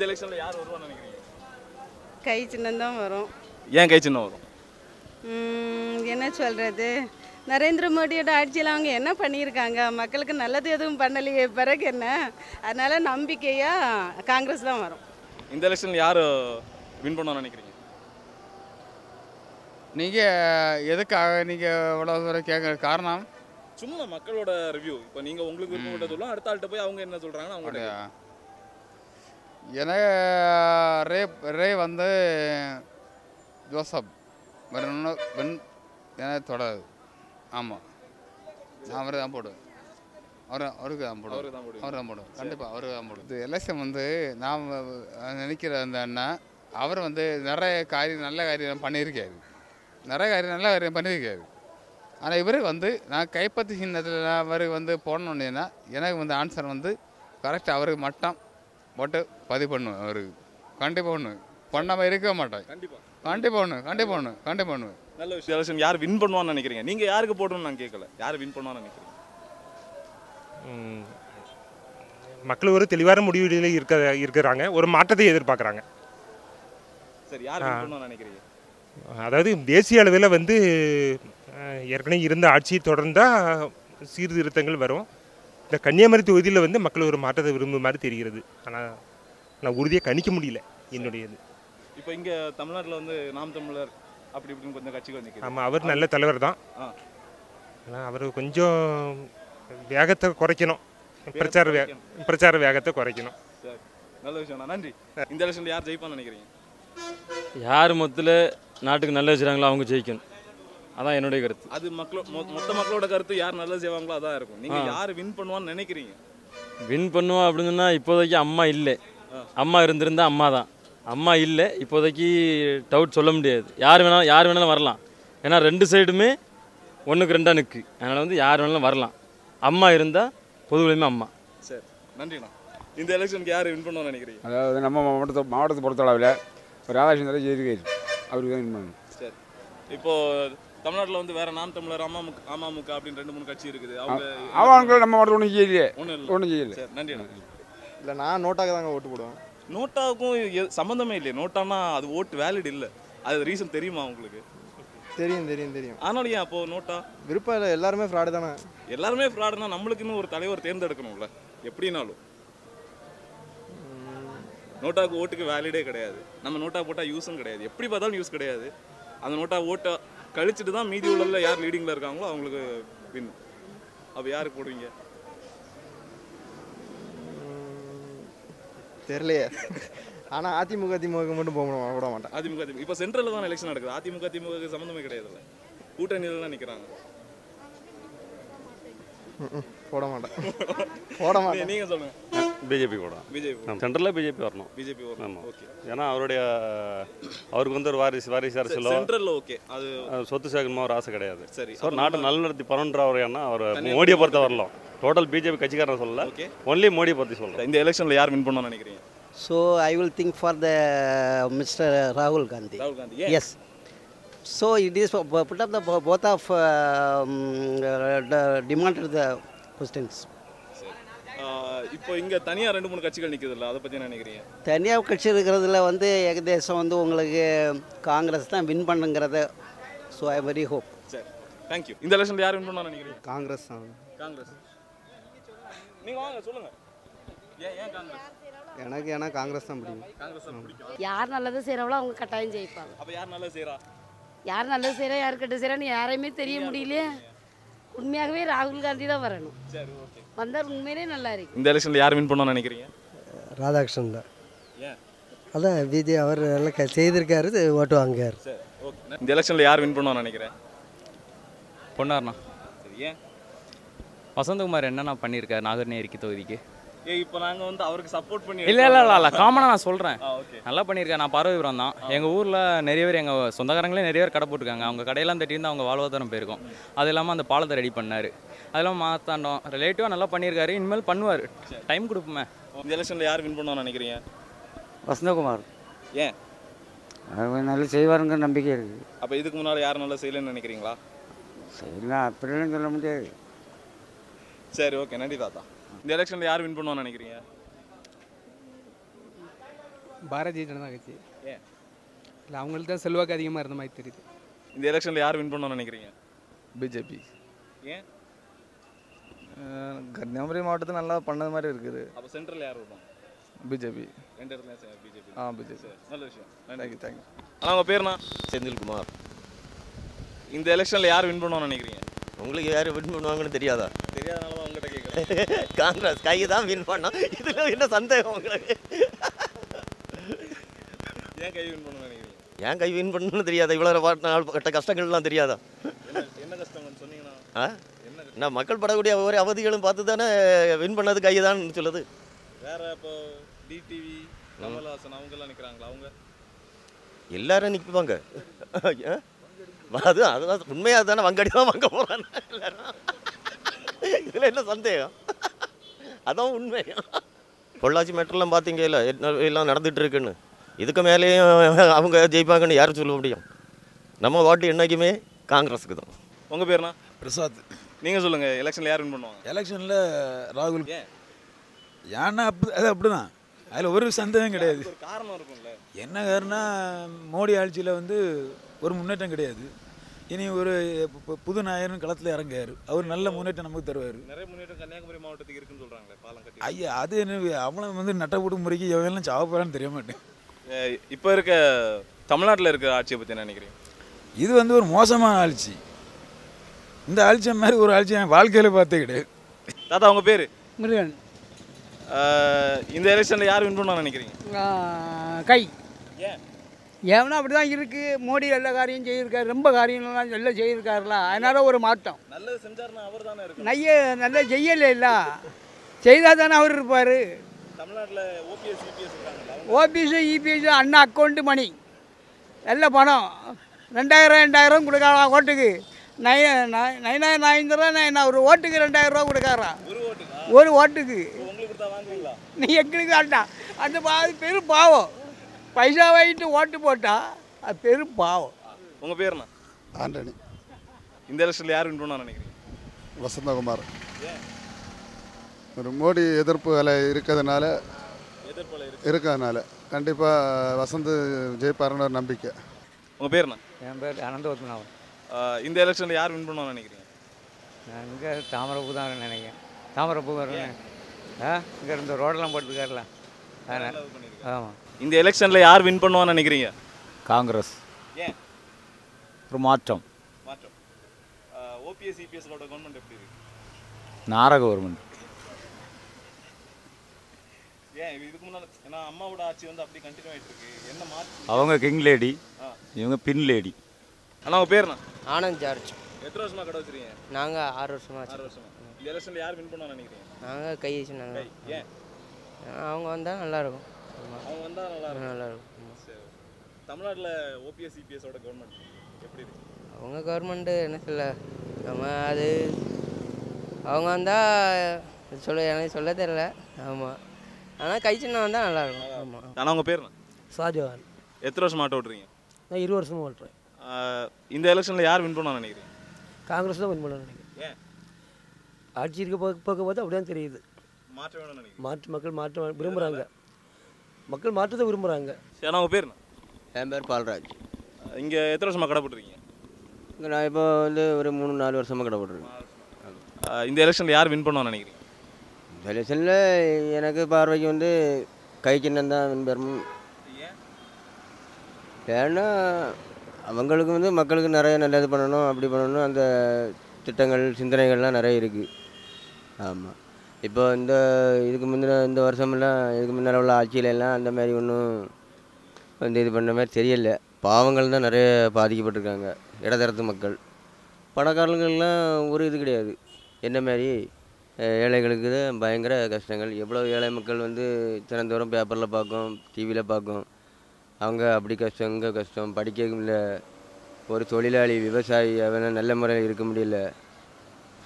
எலெக்ஷன்ல யார் வருவான்னு நினைக்கிறீங்க? கை சின்னம் தான் வரும். ஏன் கை சின்னம் வரும்? என்ன சொல்கிறது, நரேந்திர மோடியோட ஆட்சியில் அவங்க என்ன பண்ணியிருக்காங்க, மக்களுக்கு நல்லது எதுவும் பண்ணலையே, பிறகு என்ன, அதனால் நம்பிக்கையாக காங்கிரஸ் தான் வரும். இந்த எலெக்ஷனில் யார் வின் பண்ணுவான்னு நினைக்கிறீங்க? நீங்கள் எதுக்காக நீங்கள் இவ்வளோ தூரம் கேட்குற காரணம்? சும்மா மக்களோட ரிவ்யூ. இப்போ நீங்கள் உங்களுக்கு விருப்பப்பட்ட சொல்லலாம், அடுத்த ஆள்கிட்ட போய் அவங்க என்ன சொல்கிறாங்கன்னு அவங்க எனக்கு ரே வந்து ஜோசப் எனக்கு தொடராது. ஆமாம், நான் அவரை தான் போடுவேன். அவருக்கு தான் போடுவேன். கண்டிப்பாக அவருக்கு தான் போடுவேன். இது எலெக்ஷன் வந்து நாம் நினைக்கிற அந்த அண்ணன் அவர் வந்து நிறைய காரியம் நல்ல காரியம் பண்ணியிருக்காரு. ஆனால் இவருக்கு வந்து நான் கைப்பற்றி சின்னத்தில் அவருக்கு வந்து போடணுன்னா எனக்கு வந்து ஆன்சர் வந்து கரெக்டாக அவருக்கு மட்டும் போட்டு பதிவு பண்ணுவேன். அவருக்கு கண்டிப்பாக பண்ணுவேன், பண்ணாமல் இருக்க மாட்டேன். கண்டிப்பாக பண்ணுவேன். நல்ல விஷயம். எலெக்ஷன் யார் வின் பண்ணுவான்னு நினைக்கிறீங்க? நீங்கள் யாருக்கு போடணும்னு நான் கேட்கல, யார் வின் பண்ணுவான்னு நினைக்கிறீங்க? மக்கள் ஒரு தெளிவான முடிவுகளில் இருக்கிறாங்க, ஒரு மாற்றத்தை எதிர்பார்க்குறாங்க. சரி, யார் வின் பண்ணுவான்னு நினைக்கிறீங்க? அதாவது தேசிய அளவில் வந்து ஏற்கனவே இருந்த ஆட்சி தொடர்ந்தால் சீர்திருத்தங்கள் வரும். இந்த கன்னியாகுமரி தொகுதியில் வந்து மக்கள் ஒரு மாற்றத்தை விரும்பும் மாதிரி தெரிகிறது. ஆனால் நான் உறுதியாக கணிக்க முடியல என்னுடையது. இப்போ இங்கே தமிழ்நாட்டில் வந்து நாம் தமிழர் அப்படி இப்படின்னு கொஞ்சம் கட்சிகள் நிற்குது. ஆமாம், அவர் நல்ல தலைவர் தான். ஆனால் அவர் கொஞ்சம் வேகத்தை குறைக்கணும், பிரச்சார வேகத்தை குறைக்கணும். சரி, நல்ல விஷயம். நன்றி. இந்த எலெக்ஷனில் யார் ஜெயிப்பான்னு நினைக்கிறீங்க? யார் மொத்தத்தில் நாட்டுக்கு நல்லது செய்கிறாங்களோ அவங்க ஜெயிக்கணும், அதான் என்னுடைய கருத்து. அது மொத்த மக்களோட கருத்து. யார் நல்லது செய்வாங்களோ அதான் இருக்கும். நீங்கள் யார் வின் பண்ணுவான்னு நினைக்கிறீங்க? வின் பண்ணுவோம் அப்படின்னு சொன்னால் இப்போதைக்கு அம்மா இல்லை. அம்மா இருந்திருந்தால் அம்மா தான். அம்மா இல்லை, இப்போதைக்கு டவுட் சொல்ல முடியாது. யார் வேணாலும் வரலாம். ஏன்னா ரெண்டு சைடுமே ஒன்றுக்கு ரெண்டாக நிற்கு. அதனால் வந்து யார் வேணாலும் வரலாம். அம்மா இருந்தால் பொதுவுலையுமே அம்மா. சரி, நன்றிண்ணா. இந்த எலெக்ஷனுக்கு யார் வின் பண்ணுவான்னு நினைக்கிறீங்க? அதாவது நம்ம மாவட்டத்தை பொறுத்தளவில் ராதாகிருஷ்ணன் ஜெயிச்சிருக்காரு, அவருக்கு தான் வின் பண்ணணும். சரி, இப்போது தமிழ்நாட்டில் வந்து வேறு நாம் தமிழர், அமமுக அப்படின்னு 2-3 கட்சி இருக்குது. அவங்க நம்ம மாவட்டம் ஒன்றும் செய்யலையே. ஒன்றும் செய்யலை. சரி, நன்றிண்ணா. இல்லை, நான் நோட்டாக தாங்க ஓட்டு போடுவேன். நோட்டாவுக்கும் சம்மந்தமே இல்லையே. நோட்டானா அது ஓட்டு வேலிட் இல்லை. அது ரீசன் தெரியுமா உங்களுக்கு? தெரியும். ஆனால் ஏன் அப்போது நோட்டா? விருப்பம் இல்லை, எல்லாருமே ஃப்ராடு தானே. எல்லாருமே ஃப்ராடுனா நம்மளுக்குன்னு ஒரு தலைவர் தேர்ந்தெடுக்கணும்ல எப்படினாலும். நோட்டாவுக்கு ஓட்டுக்கு வேலிடே கிடையாது. நம்ம நோட்டா போட்டால் யூஸும் கிடையாது. எப்படி பார்த்தாலும் யூஸ் கிடையாது. அந்த நோட்டா ஓட்டை கழிச்சிட்டு தான் மீதி உள்ள யார் லீடிங்கில் இருக்காங்களோ அவங்களுக்கு வின். அப்போ யாருக்கு போடுவீங்க? தெரியலையே. ஆனால் அதிமுக மட்டும் போட மாட்டேன். அதிமுக இப்போ சென்ட்ரலில் தான் எலெக்ஷன் நடக்குது. அதிமுக சம்மந்தமே கிடையாதுல்ல, கூட்டணியில் தான் நிற்கிறாங்க. போட மாட்டேன். நீங்கள் சொல்லுங்கள். பிஜேபி போடலாம். சென்ட்ரலில் பிஜேபி வரணும். ஆமாம், ஓகே. ஏன்னா அவருக்கு வந்து ஒரு வாரிசு அரசியலோ சென்ட்ரலில் ஓகே, அது சொத்து சேர்க்கணுமா ஒரு ஆசை கிடையாது. சரி, ஸோ நாட்டை நல்லிடத்தி பரன்ற ஒரு எண்ணம் அவர் மோடியை பொறுத்த வரலாம். டோட்டல் பிஜேபி கட்சிக்காரன் சொல்லல, ஒன்லி மோடியை பற்றி சொல்லலாம். இந்த எலெக்ஷனில் யார் வின் பண்ணணும்னு நினைக்கிறீங்க? So I will think for the Mr. Rahul Gandhi. Yes. So it is put up the both of demanded the questions. இப்போ இங்கே தனியாக 2-3 கட்சிகள் நிற்குதுல்ல, அதை பற்றி என்ன நினைக்கிறீங்க? தனியாக கட்சி இருக்கிறதுல வந்து ஏகதேசம் வந்து உங்களுக்கு காங்கிரஸ் தான் வின் பண்ணுங்கிறத. So I very hope. சரி, தேங்க்யூ. இந்த எலெக்ஷனில் யார் வின் பண்ணணும்னு நினைக்கிறீங்க? காங்கிரஸ் தான். காங்கிரஸ். நீங்கள் வாங்க சொல்லுங்கள். ஏன் காங்கிரஸ்? ஏன்னா காங்கிரஸ் தான் பிடிக்கும். காங்கிரஸ் தான் பிடிக்கும். யார் நல்லது செய்கிறாங்களோ அவங்க கட்டாயம் ஜெயிப்பாங்க. அப்போ யார் நல்லது செய்கிறா? யார் நல்லது செய்கிறா, யார் கெட்ட செய்கிறான்னு யாரையுமே தெரிய முடியலையே. உண்மையாகவே ராகுல் காந்தி தான் வரணும். சரி, ஓகே. வந்தால் உண்மையிலே நல்லா இருக்கு. இந்த எலெக்ஷனில் யார் வின் பண்ணணும்னு நினைக்கிறீங்க? ராதாகிருஷ்ணன் தான். ஏன்? அதான் விஜய் அவர் நல்லா செய்திருக்காரு, ஓட்டு வாங்குறாரு. சரி, ஓகே. இந்த எலெக்ஷனில் யார் வின் பண்ணணும்னு நினைக்கிறேன்? பொன்னார்ண்ணா. சரி, ஏன்? வசந்தகுமார் என்னண்ணா பண்ணியிருக்காரு நாகர்நேரிக்கு தொகுதிக்கு? இப்போ நாங்கள் வந்து அவருக்கு சப்போர்ட் பண்ணி இல்லை காமனாக நான் சொல்கிறேன். நல்லா பண்ணியிருக்கேன். நான் பார்வைபுரம் தான். எங்கள் ஊரில் நிறைய பேர், எங்கள் சொந்தக்காரங்களே நிறைய பேர் கடை போட்டிருக்காங்க. அவங்க கடையெல்லாம் தட்டியிருந்து அவங்க வாழ்வாதாரம் போயிருக்கும். அது இல்லாமல் அந்த பாலத்தை ரெடி பண்ணார். அதெல்லாம் மாத்தாண்டோம் ரிலேட்டிவாக நல்லா பண்ணியிருக்காரு. இனிமேல் பண்ணுவார், டைம் கொடுப்போமே. இந்த எலெக்ஷனில் யார் வின் பண்ணணும்னு நினைக்கிறீங்க? வசந்தகுமார். ஏன்? அவர் நல்லா செய்வாருங்கிற நம்பிக்கை இருக்குது. அப்போ இதுக்கு முன்னால் யாரும் நல்லா செய்யலைன்னு நினைக்கிறீங்களா? செய்யலாம், அப்படிலாம் சொல்ல முடியாது. சரி, ஓகே. நன்றி தாத்தா. இந்த எலெக்ஷனில் யார் வின் பண்ணுவான்னு நினைக்கிறீங்க? பாரதிய ஜனதா கட்சி. ஏன் இல்லை அவங்களுக்கு தான் செல்வாக்கு அதிகமாக இருந்த மாதிரி தெரியுது. இந்த எலெக்ஷனில் யார் வின் பண்ணணும்னு நினைக்கிறீங்க? பிஜேபி. ஏன்? கன்னியாகுமரி மாவட்டத்தில் நல்லா பண்ணது மாதிரி இருக்குது. அப்போ சென்ட்ரல் யார் விடும்? பிஜேபி. ரெண்டு இடத்துலையும் பிஜேபி. பிஜேபி. நல்ல விஷயம். தேங்க்யூ. ஆனால் உங்கள் பேர்னா? செந்தில்குமார். இந்த எலெக்ஷனில் யார் வின் பண்ணணும்னு நினைக்கிறீங்க? உங்களுக்கு யார் வின் பண்ணுவாங்கன்னு தெரியாதா? தெரியாதனால தான் உங்கள்கிட்ட கேட்குறேன். காங்கிரஸ் கை தான் வின் பண்ணோம். இதில் என்ன சந்தேகம் உங்களுக்கு? ஏன் கை வின் பண்ணணும்னு நினைக்கிறீங்க? ஏன் கை வின் பண்ணணும்னு தெரியாதா? இவ்வளோ நாள் பட்ட கஷ்டங்கள்லாம் தெரியாதா? என்ன கஷ்டம்னு சொன்னீங்கன்னா? நான் மக்கள் படக்கூடிய ஒவ்வொரு அவதிகளும் பார்த்து தானே வின் பண்ணது கை தான் சொல்லுது. வேற இப்போ டிடிவி கமல்ஹாசன் அவங்கெல்லாம் நிற்கிறாங்களா? அவங்க எல்லாரும் நிற்பாங்க. அதுதான் உண்மையாக தானே வங்கடி தான் வாங்க போகிறாங்க எல்லாரும். இதில் என்ன சந்தேகம்? அதான் உண்மை. பொள்ளாச்சி மேட்டர்லாம் பார்த்தீங்க இல்லை எல்லாம் நடந்துகிட்டு இருக்குன்னு. இதுக்கு மேலேயும் அவங்க ஜெயிப்பாங்கன்னு யாரும் சொல்ல முடியும்? நம்ம ஓட்டு என்னைக்குமே காங்கிரஸுக்கு தான். உங்கள் பேர்னா? பிரசாத். நீங்கள் சொல்லுங்கள், எலெக்ஷனில் யார் வின் பண்ணுவாங்க? எலெக்ஷனில் ராகுல். ஏன்? ஏன்னா அது அப்படிதான், அதில் ஒரு சந்தேகம் கிடையாது. ஒரு காரணம் இருக்கும்ல. என்ன காரணம்? மோடி ஆட்சியில் வந்து ஒரு முன்னேற்றம் கிடையாது. இனி ஒரு புது நாயர்னு களத்தில் இறங்காரு. அவர் நல்ல முன்னேற்றம் நமக்கு தருவார். நிறைய முன்னேற்றம் கன்னியாகுமரி மாவட்டத்துக்கு இருக்குன்னு சொல்கிறாங்களே, பாலம் கட்டி. ஐயா அது என்ன அவளை வந்து நட்டப்பூட்டு முறைக்கு எவெல்லாம் சாப்பிட்றான்னு தெரிய மாட்டேன். இப்போ இருக்க தமிழ்நாட்டில் இருக்க ஆட்சியை பற்றி என்ன நினைக்கிறீங்க? இது வந்து ஒரு மோசமான ஆட்சி. இந்த ஆட்சி மாதிரி ஒரு ஆட்சி என் வாழ்க்கையில் பார்த்தே கிடையாது. தாத்தா உங்கள் பேர்? முருகன். இந்த எலெக்ஷனில் யார் வின் பண்ணணும்னு நினைக்கிறீங்க? கை. ஏன்? ஏன்னா அப்படி தான் இருக்குது. மோடி எல்லா காரியம் செய்திருக்காரு, ரொம்ப காரியம்லாம் எல்லாம் செய்திருக்காருல, அதனால ஒரு மாற்றம். நல்லது செஞ்சாருன்னா அவர் தானே இருக்கு. நல்லா செய்யலை இல்லை, செய்தால் தானே அவர் இருப்பார். தமிழ்நாட்டில் ஓபிஎஸ் இபிஎஸ் இருக்காங்களா? ஓபிஎஸ் இபிஎஸ் அண்ணா அக்கௌண்ட்டு மணி நல்ல பணம் 2000 கொடுக்கலாம் ஓட்டுக்கு. நயனா ஒரு ஓட்டுக்கு 2000 ரூபா கொடுக்காரான். ஒரு ஓட்டுக்கு. நீ எங்களுக்கு வேண்டாம். அந்த பெரும் பாவம். பைசா வாங்கிட்டு ஓட்டு போட்டா அது பெரும் பாவம். உங்கள் பேர்னா? ஆண்டனி. இந்த எலெக்ஷனில் யார் வின் பண்ணணும்னு நினைக்கிறீங்க? வசந்தகுமார். ஒரு மோடி எதிர்ப்பு வேலை இருக்கிறதுனால கண்டிப்பாக வசந்த் ஜெயிப்பாருன்னு ஒரு நம்பிக்கை. உங்கள் பேர்னா? என் பேர் அனந்தவத்மநாபன். இந்த எலெக்ஷனில் யார் வின் பண்ணணும்னு நினைக்கிறீங்க? நான் இங்கே தாமரைப்பூ தான் நினைக்கிறேன். தாமரைப்பூ வருவேன். இங்கே இருந்த ரோடெல்லாம் போட்டுருக்காருல. ஆமாம். இந்த எலெக்ஷனில் யார் வின் பண்ணுவான்னு நினைக்கிறீங்க? காங்கிரஸ். ஏன்? ஒரு மாற்றம். ஓபிஎஸ் இபிஎஸோட கவர்மெண்ட் எப்படி இருக்கு? நார கவர்மெண்ட். ஏன் இதுக்கு முன்னாடி ஏன்னா அம்மாவோட ஆட்சி வந்து அப்படி கண்டினியூ ஆகிட்டு இருக்கு. என்ன மாற்று? அவங்க கிங் லேடி, இவங்க பின் லேடி. அண்ணா உங்கள் பேர்ண்ணா? ஆனந்த் ஜார்ஜ். எத்தனை வருஷமாக கடை வச்சுருக்கீங்க? நாங்கள் 6 வருஷமாக. 6 வருஷமா. இந்த எலெக்ஷனில் யார் வின் பண்ணுவான்னு நினைக்கிறீங்க? நாங்கள் கை வச்சுனாங்க. ஏன்? அவங்க வந்தால் நல்லாயிருக்கும். அவங்க வந்தால் நல்லாயிருக்கும். சரி. தமிழ்நாட்டில் ஓபிஎஸ் இபிஎஸோட கவர்மெண்ட் எப்படி இருக்கு? அவங்க கவர்மெண்ட்டு என்ன சொல்ல, நம்ம அது அவங்க வந்தால் எனக்கு சொல்ல தெரியல. ஆமாம், ஆனால் கை சின்ன வந்தால் நல்லாயிருக்கும். ஆமாம். ஆனால் உங்கள் பேர்? ஷாஜகான். எத்தனை வருஷம் ஆட்டோ ஓட்டுறீங்க? நான் 20 வருஷமாக ஓட்டுறேன். இந்த எலெக்ஷனில் யார் வின் பண்ணணும்னு நினைக்கிறீங்க? காங்கிரஸ் தான் வின் பண்ணணும்னு நினைக்கிறேன். ஏன்? ஆட்சி இருக்க பார்த்து அப்படிதான் தெரியுது. மாற்ற வேணும்னு நினைக்கிறேன். மக்கள் மாற்ற விரும்புகிறாங்க. மக்கள் மாற்றத்தை விரும்புகிறாங்க. சரி, உங்கள் பேர்? என் பேர் பால்ராஜ். இங்கே எத்தனை வருஷமாக கடை போட்டுருக்கீங்க? இங்கே நான் இப்போ வந்து ஒரு 3-4 வருஷமாக கடை போட்டுருக்கேன். இந்த எலெக்ஷனில் யார் வின் பண்ணுவான்னு நினைக்கிறீங்க? இந்த எலெக்ஷனில் எனக்கு பார்வைக்கு வந்து கை சின்னம் தான் வின் பெறும். ஏன்னா அவங்களுக்கு வந்து மக்களுக்கு நிறைய நல்லது பண்ணணும், அப்படி பண்ணணும், அந்த திட்டங்கள் சிந்தனைகள்லாம் நிறைய இருக்குது. ஆமாம். இப்போ இதுக்கு முந்தின இந்த வருஷமெல்லாம் இதுக்கு முன்னால் உள்ள ஆட்சியிலெல்லாம் அந்த மாதிரி ஒன்றும் வந்து இது பண்ண மாதிரி தெரியல. பாவங்கள் தான் நிறைய பாதிக்கப்பட்டிருக்காங்க இடத்தரத்து மக்கள். பணக்காரர்கள்லாம் ஒரு இது கிடையாது. என்ன மாதிரி ஏழைகளுக்கு தான் பயங்கர கஷ்டங்கள். எவ்வளோ ஏழை மக்கள் வந்து தினந்தோறும் பேப்பரில் பார்க்கும், டிவியில் பார்க்கும். அவங்க அப்படி கஷ்டம், இங்கே கஷ்டம், படிக்கவும் இல்லை. ஒரு தொழிலாளி விவசாயி அவனை நல்ல முறையில் இருக்க முடியல.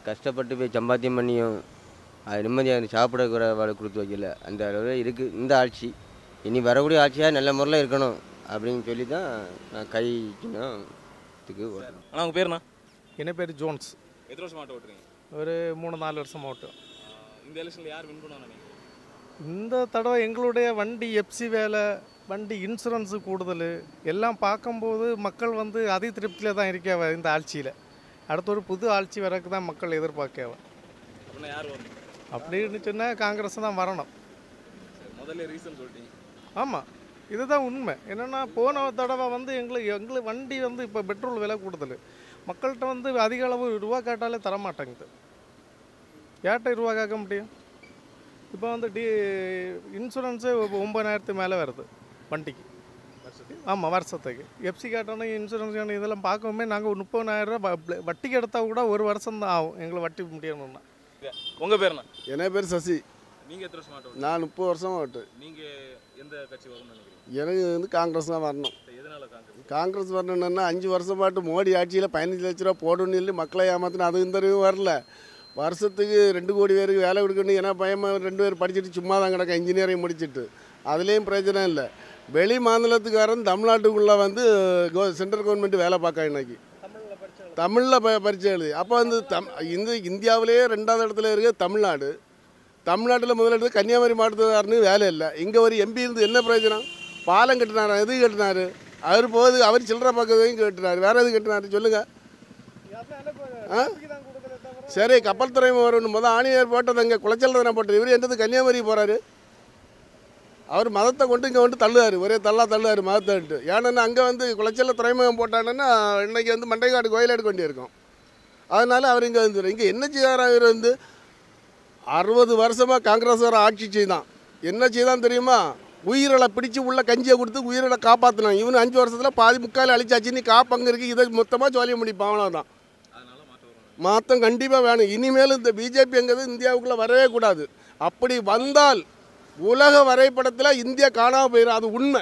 கஷ்டப்பட்டு போய் சம்பாத்தியம் பண்ணியும் அது நிம்மதியாக சாப்பிடக்கூட வேலை கொடுத்து வைக்கல. அந்த அளவில் இருக்குது இந்த ஆட்சி. இனி வரக்கூடிய ஆட்சியாக நல்ல முறையில் இருக்கணும் அப்படின்னு சொல்லி தான் நான் கை சின்னத்துக்கு ஓட்டுறேன். ஆனால் உங்கள் பேர்ண்ணா? என் பேர் ஜோன்ஸ். எத்தனை வருஷம் ஆட்டோ ஓட்டுறீங்க? ஒரு 3-4 வருஷமாக ஓட்டும். இந்த எலெக்ஷனில் யார் வின் பண்ணுவான்னு நினைக்கிறீங்க? இந்த தடவை எங்களுடைய வண்டி எப்சி வேலை வண்டி இன்சூரன்ஸு கூடுதல் எல்லாம் பார்க்கும்போது மக்கள் வந்து அதி திருப்தியில் தான் இருக்காவ இந்த ஆட்சியில். அடுத்த ஒரு புது ஆட்சி வரக்கு தான் மக்கள் எதிர்பார்க்காவ. அப்படின்னா யார் வரணும்? அப்படின்னு சொன்னால் காங்கிரஸ் தான் வரணும். முதல்ல ரீசன் சொல்லிட்டீங்க. ஆமாம், இதுதான் உண்மை. என்னென்னா போன தடவை வந்து எங்களுக்கு வண்டி வந்து இப்போ பெட்ரோல் விலை கூடுதல், மக்கள்கிட்ட வந்து அதிக அளவு ரூபா கேட்டாலே தரமாட்டேங்குது. ஏட்ட ரூபா கேட்க முடியும்? இப்போ வந்து இன்சூரன்ஸு 9,000 மேலே வருது வண்டிக்கு. ஆமாம், வருஷத்துக்கு. எஃப்சி கேட்டோன்னா இன்சூரன்ஸ் இதெல்லாம் பார்க்கவுமே நாங்கள் 30,000 ரூபா வட்டிக்கு எடுத்தால் கூட ஒரு வருஷம் தான் ஆகும் எங்களை வட்டி முடியணும்னா. உங்கள் பேர் என்ன? என் பேர் சசி. நீங்கள் எத்தனை வருஷம் ஓட்டு? நான் 30 வருஷமாக ஓட்டு. நீங்கள் எந்த கட்சி வரணும்னு நினைக்கிறீங்க? எனக்கு வந்து காங்கிரஸ் தான் வரணும். எதனால காங்கிரஸ்? காங்கிரஸ் வரணுன்னா 5 வருஷமாட்டு மோடி ஆட்சியில் 15 லட்ச ரூபா போடணும்னு சொல்லி மக்களை ஏமாத்தினா அது இந்த தடவை வரல. வருஷத்துக்கு 2 கோடி பேருக்கு வேலை கொடுக்கணும். ஏன்னா பயமாக 2 பேர் படிச்சுட்டு சும்மா தான் கிடக்க இன்ஜினியரிங் முடிச்சுட்டு. அதுலேயும் பிரச்சனை இல்லை. வெளி மாநிலத்துக்காரன் தமிழ்நாட்டுக்குள்ளே வந்து சென்ட்ரல் கவர்மெண்ட் வேலை பார்க்க இன்னைக்கு தமிழில் பரீட்சை எழுதி. அப்போ வந்து இந்தியாவிலேயே 2வது இடத்துல இருக்க தமிழ்நாடு. தமிழ்நாட்டில் முதலிடத்து கன்னியாகுமரி மாவட்டத்துக்காரனு வேலை இல்லை. இங்கே ஒரு எம்பி இருந்து என்ன பிரயோஜனம்? பாலம் கட்டினார், எது கட்டினார்? அவர் போகுது, அவர் சில்லறை பக்கத்தையும் கட்டினார், வேறு எது கட்டினார் சொல்லுங்கள்? ஆ சரி, கப்பல் துறைமுகம் வரணும். முதல் ஆணியார் போட்டது அங்கே குளச்சல் தானே போட்டார். இவர் என்னது கன்னியாகுமரி போகிறாரு? அவர் மதத்தை கொண்டு இங்கே வந்து தள்ளுவார், ஒரே தள்ளுவார் மதத்தைன்ட்டு. ஏன்னா அங்கே வந்து குளச்சலில் துறைமுகம் போட்டாங்கன்னா இன்றைக்கி வந்து மண்டைக்காடு கோயில் எடுக்க வேண்டியிருக்கும். அதனால் அவர் இங்கே வந்து இங்கே என்ன செய்தார்? அவர் வந்து 60 வருஷமாக காங்கிரஸ்கார ஆட்சி செய்தான். என்ன செய்தான் தெரியுமா? உயிரிழை பிடிச்சி உள்ள கஞ்சியை கொடுத்து உயிரிழை காப்பாற்றினான். இவனு 5 வருஷத்தில் பாதி முக்கால் அழிச்சாச்சு. நீ காப்பங்க இருக்குது, இதை மொத்தமாக சொல்லிய முடியும். அவ்வளோதான். மாற்றம் கண்டிப்பாக வேணும். இனிமேல் இந்த பிஜேபிங்கிறது இந்தியாவுக்குள்ளே வரவே கூடாது. அப்படி வந்தால் உலக வரைபடத்தில் இந்தியா காணாமல் போயிடும். அது உண்மை.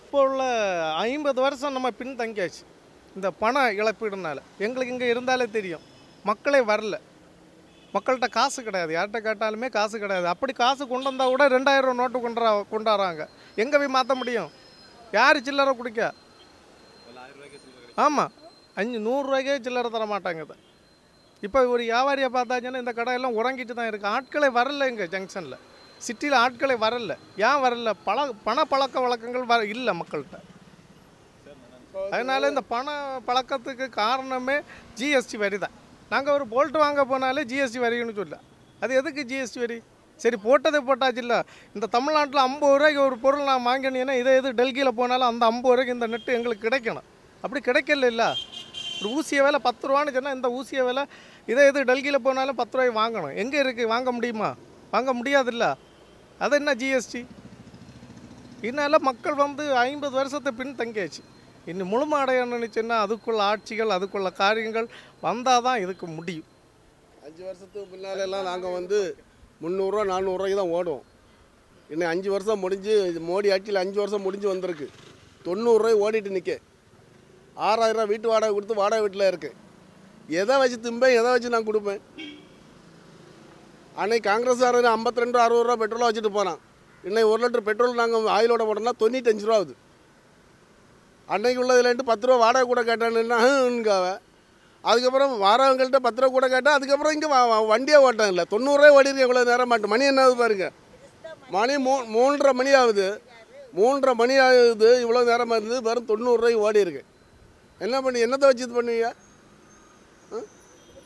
இப்போ உள்ள 50 வருஷம் நம்ம பின் தங்கியாச்சு இந்த பண இழப்பீடுனால. எங்களுக்கு இங்கே இருந்தாலே தெரியும், மக்களே வரல. மக்கள்கிட்ட காசு கிடையாது, யார்கிட்ட கேட்டாலுமே காசு கிடையாது. அப்படி காசு கொண்டு வந்தால் கூட 2000 ரூபா நோட்டு கொண்டாடுறாங்க. எங்கே போய் மாற்ற முடியும்? யார் சில்லறை குடிக்க? ஆமாம், 100 ரூபாய்க்கே சில்லறை தர மாட்டாங்க. இப்போ ஒரு வியாபாரியை பார்த்தாச்சுன்னா இந்த கடையெல்லாம் உறங்கிட்டு தான் இருக்குது. ஆட்களே வரல. இங்கே ஜங்ஷனில் சிட்டியில் ஆட்களே வரல. ஏன் வரல? பண பழக்க வழக்கங்கள் இல்லை மக்கள்கிட்ட. அதனால் இந்த பண பழக்கத்துக்கு காரணமே ஜிஎஸ்டி வரி தான். நாங்கள் ஒரு போல்ட் வாங்க போனாலே ஜிஎஸ்டி வரின்னு சொல்ல. அது எதுக்கு ஜிஎஸ்டி வரி? சரி, போட்டதே போட்டாச்சு. இல்லை, இந்த தமிழ்நாட்டில் 50 ரூபாய்க்கு ஒரு பொருள் நான் வாங்கினீங்கன்னா இதே டெல்லியில் போனாலும் அந்த 50 ரூபாய்க்கு இந்த நெட்டு எங்களுக்கு கிடைக்கணும். அப்படி கிடைக்கல. இல்லை, ஒரு ஊசிய விலை 10 ரூபான்னு சொன்னால் இந்த ஊசிய விலை இதே டெல்லியில் போனாலும் 10 ரூபாய்க்கு வாங்கணும். எங்கே இருக்குது? வாங்க முடியுமா? வாங்க முடியாதுல்ல. அது என்ன ஜிஎஸ்டி? இதனால் மக்கள் வந்து 50 வருஷத்தை பின் தங்கியாச்சு. இன்னும் முழுமை அடையணுச்சுன்னா அதுக்குள்ள ஆட்சிகள், அதுக்குள்ள காரியங்கள் வந்தால் தான் இதுக்கு முடியும். 5 வருஷத்துக்கு முன்னாலெல்லாம் நாங்கள் வந்து 300 ரூபா 400 ரூபாய்க்கு தான் ஓடுவோம். இன்னும் 5 வருஷம் முடிஞ்சு, மோடி ஆட்சியில் 5 வருஷம் முடிஞ்சு வந்திருக்கு. 90 ரூபாய் ஓடிட்டு நிற்க. 6000 ரூபா வீட்டு வாடகை கொடுத்து வாடகை வீட்டில் இருக்குது. எதை வச்சு திம்பேன், எதை வச்சு நான் கொடுப்பேன்? அன்னைக்கு காங்கிரஸ்காரன் 52 60 ரூபா பெட்ரோலாக வச்சுட்டு போனான். இன்னைக்கு 1 லிட்டர் பெட்ரோல் நாங்கள் ஆயிலோட போட்டோம்னா 95 ரூபா ஆகுது. அன்னைக்கு உள்ளதுலேட்டு 10 ரூபா வாடகை கூட கேட்டானுங்க. அதுக்கப்புறம் வாரவங்கள்ட்ட 10 ரூபா கூட கேட்டால் அதுக்கப்புறம் இங்கே வண்டியே ஓட்டம் இல்லை. 90 ரூபாய் ஓடிருக்கு. இவ்வளோ நேரம் மாட்டேன். மணி என்ன ஆகுது பாருங்கள். மணி 3:30 மணி ஆகுது. 3:30 மணி ஆகுது. இவ்வளோ நேரமாக இருந்தது. வெறும் 90 ரூபாய்க்கு ஓடி இருக்கு. என்ன பண்ணி என்னத்தை வச்சு இது பண்ணுவீங்க?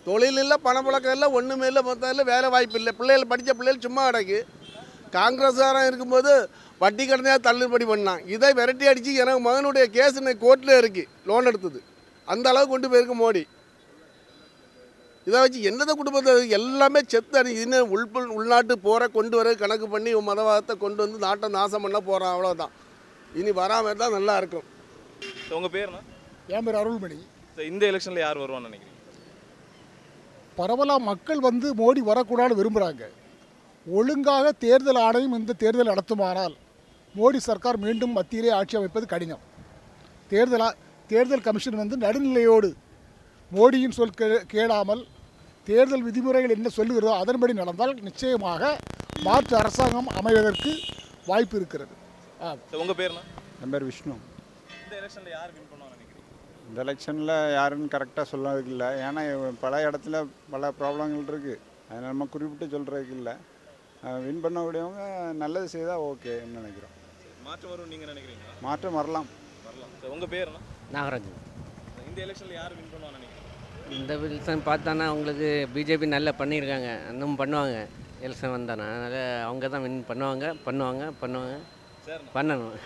தொழில் இல்லை, பணப்பழக்கம் இல்லை, ஒன்றுமே இல்லை. மொத்தம் இல்லை, வேலை வாய்ப்பு இல்லை. பிள்ளைகள் படித்த பிள்ளைகள் சும்மா கிடக்கு. காங்கிரஸ்காரன் இருக்கும்போது வட்டி கடனையாக தள்ளுபடி பண்ணான். இதை விரட்டி அடித்து எனக்கு மகனுடைய கேஸ் இன்னைக்கு கோர்ட்டில் இருக்குது. லோன் எடுத்தது அந்த அளவுக்கு கொண்டு போயிருக்கு மோடி. இதை வச்சு என்னதை குடும்பத்தை எல்லாமே செத்து இன்னும் உள்நாட்டு போகிற கொண்டு வர கணக்கு பண்ணி மதவாதத்தை கொண்டு வந்து நாட்டை நாசம் பண்ண போகிறான். அவ்வளோதான். இனி வராமல் தான் நல்லா இருக்கும். உங்கள் பேர்னா? என் பேர் அருள்மணி. இந்த எலெக்ஷனில் யார் வருவான்னு நினைக்கிறீங்க? பரவலாக மக்கள் வந்து மோடி வரக்கூடாது விரும்புகிறாங்க. ஒழுங்காக தேர்தல் ஆணையம் இந்த தேர்தல் நடத்துமானால் மோடி சர்க்கார் மீண்டும் மத்தியிலே ஆட்சி அமைப்பது கடினம். தேர்தல் கமிஷன் வந்து நடுநிலையோடு மோடியின் சொல் கேளாமல் தேர்தல் விதிமுறைகள் என்ன சொல்லுகிறதோ அதன்படி நடந்தால் நிச்சயமாக மாற்று அரசாங்கம் அமைவதற்கு வாய்ப்பு இருக்கிறது. உங்கள் பேர்னா? என் பேர் விஷ்ணு. இந்த எலெக்ஷனில் யார் வின் பண்ணுவான்னு நினைக்கிறீங்க? இந்த எலெக்ஷனில் யாருன்னு கரெக்டாக சொல்கிறதுக்கு இல்லை. ஏன்னா பல இடத்துல பல ப்ராப்ளங்கள் இருக்குது. அதை நம்ம குறிப்பிட்டு சொல்கிறதுக்கு இல்லை. வின் பண்ணக்கூடியவங்க நல்லது செய்தால் ஓகேன்னு நினைக்கிறோம். மாற்றம் வரும் நீங்க நினைக்கிறீங்களா? மாற்றம் வரலாம். வரலாம். சரி, உங்க பேர் என்ன? நாகராஜன். இந்த எலெக்ஷன்ல யார் வின் பண்ணுவான்னு நினைக்கிறீங்க? இந்த எலெக்ஷன் பார்த்தானா உங்களுக்கு பிஜேபி நல்லா பண்ணியிருக்காங்க, இன்னும் பண்ணுவாங்க எலெக்ஷன் வந்தானா. அதனால் அவங்க தான் வின் பண்ணுவாங்க. சரிண்ணா. பண்ணணும்.